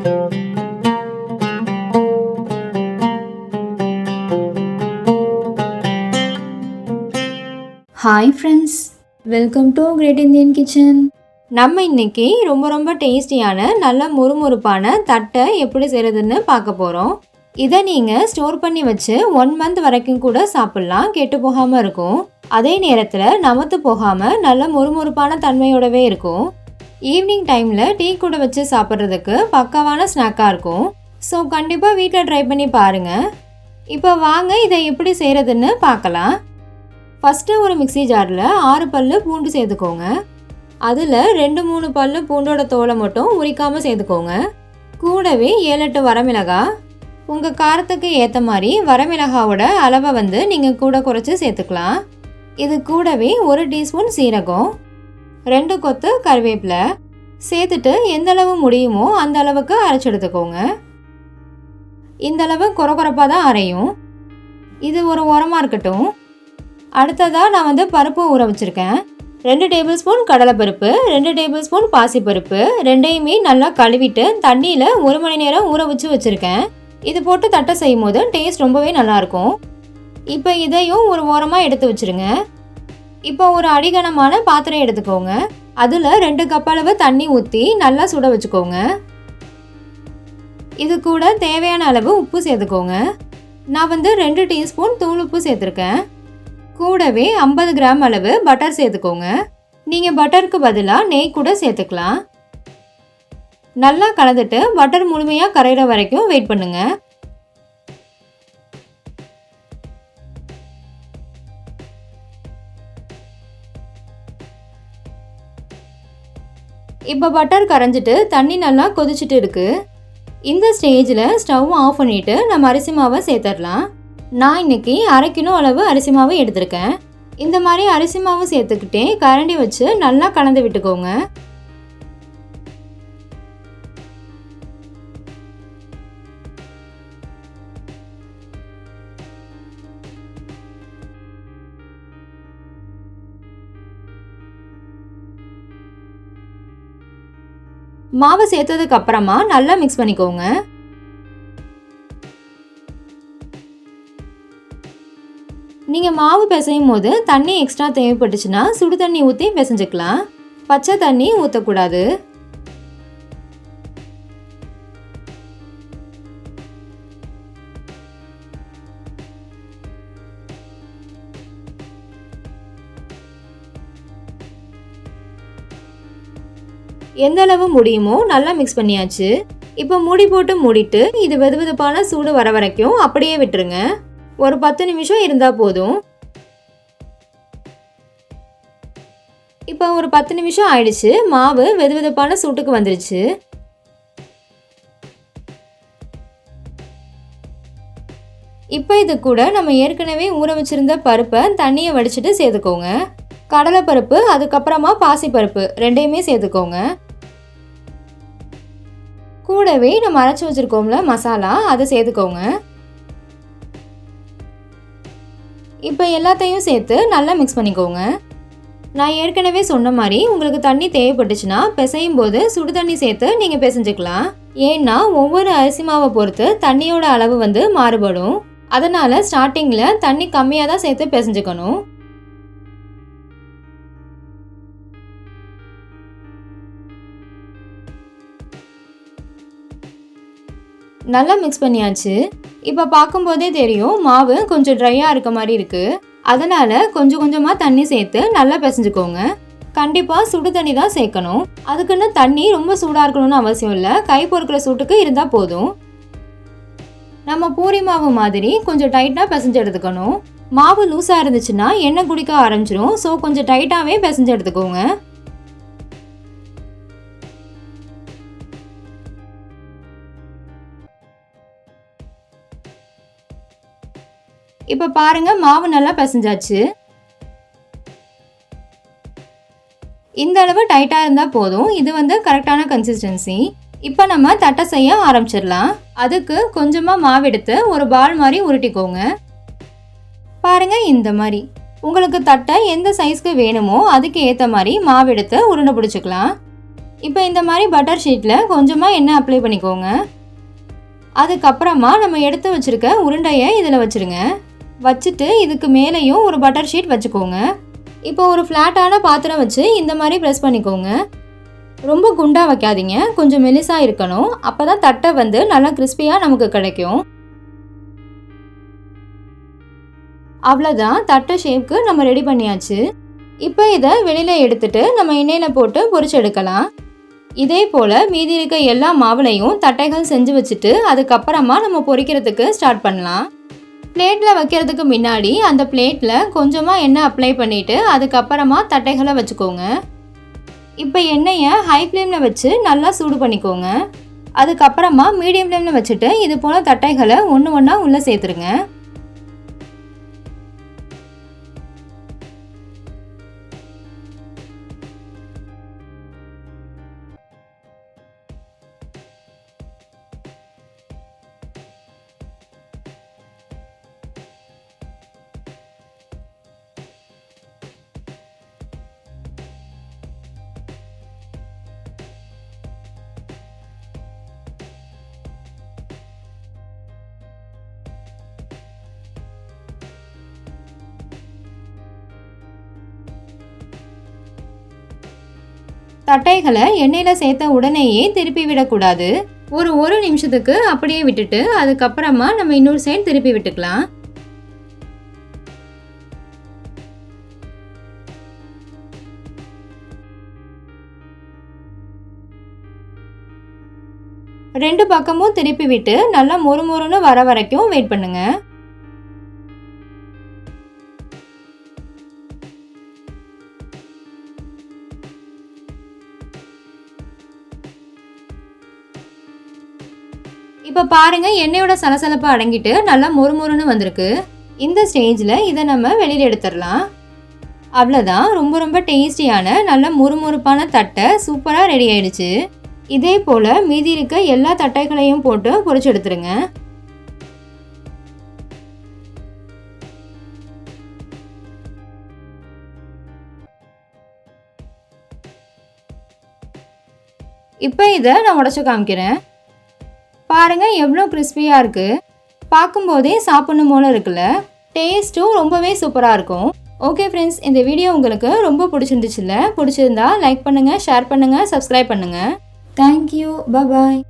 Hi friends, welcome to great Indian kitchen. நம்ம இன்னைக்கு ரொம்ப டேஸ்டியான நல்ல முறுமுறுப்பான தட்டை எப்படி செய்கிறதுன்னு பார்க்க போகிறோம். இதை நீங்கள் ஸ்டோர் பண்ணி வச்சு 1 மந்த் வரைக்கும் கூட சாப்பிட்லாம், கெட்டு போகாமல் இருக்கும். அதே நேரத்தில் நமத்து போகாமல் நல்ல முறுமுறுப்பான தன்மையோடவே இருக்கும். ஈவினிங் டைமில் டீ கூட வச்சு சாப்பிட்றதுக்கு பக்காவான ஸ்நாக்காக இருக்கும். ஸோ கண்டிப்பாக வீட்டில் ட்ரை பண்ணி பாருங்கள். இப்போ வாங்க இதை எப்படி செய்கிறதுன்னு பார்க்கலாம். ஃபஸ்ட்டு ஒரு மிக்ஸி ஜாரில் 6 பல்லு பூண்டு சேர்த்துக்கோங்க. அதில் 2-3 பல்லு பூண்டோட தோலை மட்டும் உரிக்காமல் சேர்த்துக்கோங்க. கூடவே 7-8 வரமிளகாய். உங்கள் காரத்துக்கு ஏற்ற மாதிரி வரமிளகாவோட அளவை நீங்கள் கூட குறைச்சி சேர்த்துக்கலாம். இது கூடவே 1 டீஸ்பூன் சீரகம், 2 கொத்து கருவேப்பிலை சேர்த்துட்டு எந்த அளவு முடியுமோ அந்த அளவுக்கு அரைச்சி எடுத்துக்கோங்க. இந்த அளவு குறப்பாக தான் அரையும். இது ஒரு உரமாக இருக்கட்டும். அடுத்ததாக நான் பருப்பு ஊற வச்சுருக்கேன். 2 டேபிள் ஸ்பூன் கடலைப்பருப்பு, 2 டேபிள் ஸ்பூன் பாசிப்பருப்பு, ரெண்டையுமே நல்லா கழுவிட்டு தண்ணியில் 1 மணி நேரம் ஊற வச்சுருக்கேன். இது போட்டு தட்டை செய்யும் போது டேஸ்ட் ரொம்பவே நல்லாயிருக்கும். இப்போ இதையும் ஒரு ஓரமாக எடுத்து வச்சுருங்க. இப்போ ஒரு அடிகனமான பாத்திரம் எடுத்துக்கோங்க. அதில் 2 கப் அளவு தண்ணி ஊற்றி நல்லா சுட வச்சுக்கோங்க. இது கூட தேவையான அளவு உப்பு சேர்த்துக்கோங்க. நான் 2 டீஸ்பூன் தூள் உப்பு சேர்த்துருக்கேன். கூடவே 50 கிராம் அளவு பட்டர் சேர்த்துக்கோங்க. நீங்கள் பட்டருக்கு பதிலாக நெய் கூட சேர்த்துக்கலாம். நல்லா கலந்துட்டு பட்டர் முழுமையாக கரையிற வரைக்கும் வெயிட் பண்ணுங்க. இப்போ பட்டர் கரைஞ்சிட்டு தண்ணி நல்லா கொதிச்சுட்டு இருக்கு. இந்த ஸ்டேஜில் ஸ்டவ் ஆஃப் பண்ணிவிட்டு நம்ம அரிசி மாவை சேர்த்துடலாம். நான் இன்னைக்கு 1/2 கிலோ அளவு அரிசி மாவு எடுத்திருக்கேன். இந்த மாதிரி அரிசி மாவு சேர்த்துக்கிட்டே கரண்டி வச்சு நல்லா கலந்து விட்டுக்கோங்க. மாவு சேர்த்ததுக்கு அப்புறமா நல்லா மிக்ஸ் பண்ணிக்கோங்க. நீங்கள் மாவு பிசையும் போது தண்ணி எக்ஸ்ட்ரா தேவைப்பட்டுச்சுன்னா சுடு தண்ணி ஊற்றி பிசைஞ்சுக்கலாம். பச்சை தண்ணி ஊற்றக்கூடாது. எந்த அளவு முடியுமோ நல்லா மிக்ஸ் பண்ணியாச்சு. இப்போ மூடி போட்டு மூடிட்டு இது வெதுவெதுப்பான சூடு வர வரைக்கும் அப்படியே விட்டுருங்க. ஒரு 10 நிமிஷம் இருந்தால் போதும். இப்போ ஒரு 10 நிமிஷம் ஆயிடுச்சு. மாவு வெதுவெதுப்பான சூட்டுக்கு வந்துருச்சு. இப்போ இது கூட நம்ம ஏற்கனவே ஊற வச்சிருந்த பருப்பை தண்ணியை வடிச்சிட்டு சேர்த்துக்கோங்க. கடலைப்பருப்பு அதுக்கப்புறமா பாசிப்பருப்பு ரெண்டையுமே சேர்த்துக்கோங்க. கூடவே நம்ம அரைச்சி வச்சிருக்கோம்ல மசாலா, அதை சேர்த்துக்கோங்க. இப்போ எல்லாத்தையும் சேர்த்து நல்லா மிக்ஸ் பண்ணிக்கோங்க. நான் ஏற்கனவே சொன்ன மாதிரி உங்களுக்கு தண்ணி தேவைப்பட்டுச்சுன்னா பிசையும் போது சுடு தண்ணி சேர்த்து நீங்கள் பிசைஞ்சுக்கலாம். ஏன்னா ஒவ்வொரு அரிசி மாவை பொறுத்து தண்ணியோட அளவு மாறுபடும். அதனால ஸ்டார்டிங்கில் தண்ணி கம்மியாக தான் சேர்த்து பிசைஞ்சுக்கணும். நல்லா மிக்ஸ் பண்ணியாச்சு. இப்போ பார்க்கும்போதே தெரியும் மாவு கொஞ்சம் ட்ரையாக இருக்க மாதிரி இருக்குது. அதனால் கொஞ்சமாக தண்ணி சேர்த்து நல்லா பிசைஞ்சுக்கோங்க. கண்டிப்பாக சுடு தண்ணி தான் சேர்க்கணும். அதுக்குன்னு தண்ணி ரொம்ப சூடாக இருக்கணும்னு அவசியம் இல்லை. கை பொறுக்கிற சூட்டுக்கு இருந்தால் போதும். நம்ம பூரி மாவு மாதிரி கொஞ்சம் டைட்டாக பிசைஞ்சு எடுத்துக்கணும். மாவு லூஸாக இருந்துச்சுன்னா எண்ணெய் குடிக்க ஆரம்பிச்சிடும். ஸோ கொஞ்சம் டைட்டாகவே பிசைஞ்சு எடுத்துக்கோங்க. இப்போ பாருங்க மாவு நல்லா பிசைஞ்சாச்சு. இந்த அளவு டைட்டாக இருந்தால் போதும். இது கரெக்டான கன்சிஸ்டன்சி. இப்போ நம்ம தட்டை செய்ய ஆரம்பிச்சிடலாம். அதுக்கு கொஞ்சமாக மாவு எடுத்து ஒரு பால் மாதிரி உருட்டிக்கோங்க. பாருங்க இந்த மாதிரி. உங்களுக்கு தட்டை எந்த சைஸ்க்கு வேணுமோ அதுக்கு ஏற்ற மாதிரி மாவு எடுத்து உருண்டை பிடிச்சிக்கலாம். இப்போ இந்த மாதிரி பட்டர் ஷீட்டில் கொஞ்சமாக எண்ணெய் அப்ளை பண்ணிக்கோங்க. அதுக்கப்புறமா நம்ம எடுத்து வச்சுருக்க உருண்டையை இதில் வச்சுருங்க. வச்சுட்டு இதுக்கு மேலேயும் ஒரு பட்டர் ஷீட் வச்சுக்கோங்க. இப்போ ஒரு ஃப்ளாட்டான பாத்திரம் வச்சு இந்த மாதிரி ப்ரெஸ் பண்ணிக்கோங்க. ரொம்ப குண்டாக வைக்காதீங்க, கொஞ்சம் மெலிசாக இருக்கணும். அப்போ தான் தட்டை வந்து நல்லா கிறிஸ்பியாக நமக்கு கிடைக்கும். அவ்வளோதான், தட்டை ஷேப்க்கு நம்ம ரெடி பண்ணியாச்சு. இப்போ இதை வெளியில் எடுத்துட்டு நம்ம எண்ணெயில் போட்டு பொரிச்சு எடுக்கலாம். இதே போல் மீதி இருக்க எல்லா மாவுலையும் தட்டைகள் செஞ்சு வச்சுட்டு அதுக்கப்புறமா நம்ம பொரிக்கிறதுக்கு ஸ்டார்ட் பண்ணலாம். பிளேட்டில் வைக்கிறதுக்கு முன்னாடி அந்த பிளேட்டில் கொஞ்சமாக எண்ணெய் அப்ளை பண்ணிவிட்டு அதுக்கப்புறமா தட்டைகளை வச்சுக்கோங்க. இப்போ எண்ணெயை ஹை ஃப்ளேமில் வச்சு நல்லா சூடு பண்ணிக்கோங்க. அதுக்கப்புறமா மீடியம் ஃப்ளேமில் வச்சுட்டு இது போல் தட்டைகளை ஒன்று ஒன்றா உள்ளே சேர்த்துருங்க. தட்டைகளை எண்ணெயில் சேர்த்த உடனேயே திருப்பி விடக்கூடாது. ஒரு நிமிஷத்துக்கு அப்படியே விட்டுட்டு அதுக்கப்புறமா நம்ம இன்னொரு சைடு திருப்பி விட்டுக்கலாம். ரெண்டு பக்கமும் திருப்பி விட்டு நல்லா மொறுமொறுன்னு வர வரைக்கும் வெயிட் பண்ணுங்க. இப்போ பாருங்க, எண்ணெயோட சலசலப்பு அடங்கிட்டு நல்லா மொறுமொறுன்னு வந்திருக்கு. இந்த ஸ்டேஜில் இதை நம்ம வெளியில் எடுத்துடலாம். அவ்வளோதான், ரொம்ப ரொம்ப டேஸ்டியான நல்ல முறுமுறுப்பான தட்டை சூப்பராக ரெடி ஆயிடுச்சு. இதே போல் மீதி இருக்க எல்லா தட்டைகளையும் போட்டு பொரிச்சு எடுத்துருங்க. இப்போ இதை நான் உடைச்சு காமிக்கிறேன். பாருங்க எவ்வளோ கிறிஸ்பியாக இருக்குது. பார்க்கும்போதே சாப்பிடணும் போல இருக்குல்ல. டேஸ்ட்டும் ரொம்பவே சூப்பராக இருக்கும். ஓகே ஃப்ரெண்ட்ஸ், இந்த வீடியோ உங்களுக்கு ரொம்ப பிடிச்சிருந்துச்சுல்ல? பிடிச்சிருந்தா லைக் பண்ணுங்கள், ஷேர் பண்ணுங்கள், சப்ஸ்கிரைப் பண்ணுங்கள். தேங்க்யூ, பாய்.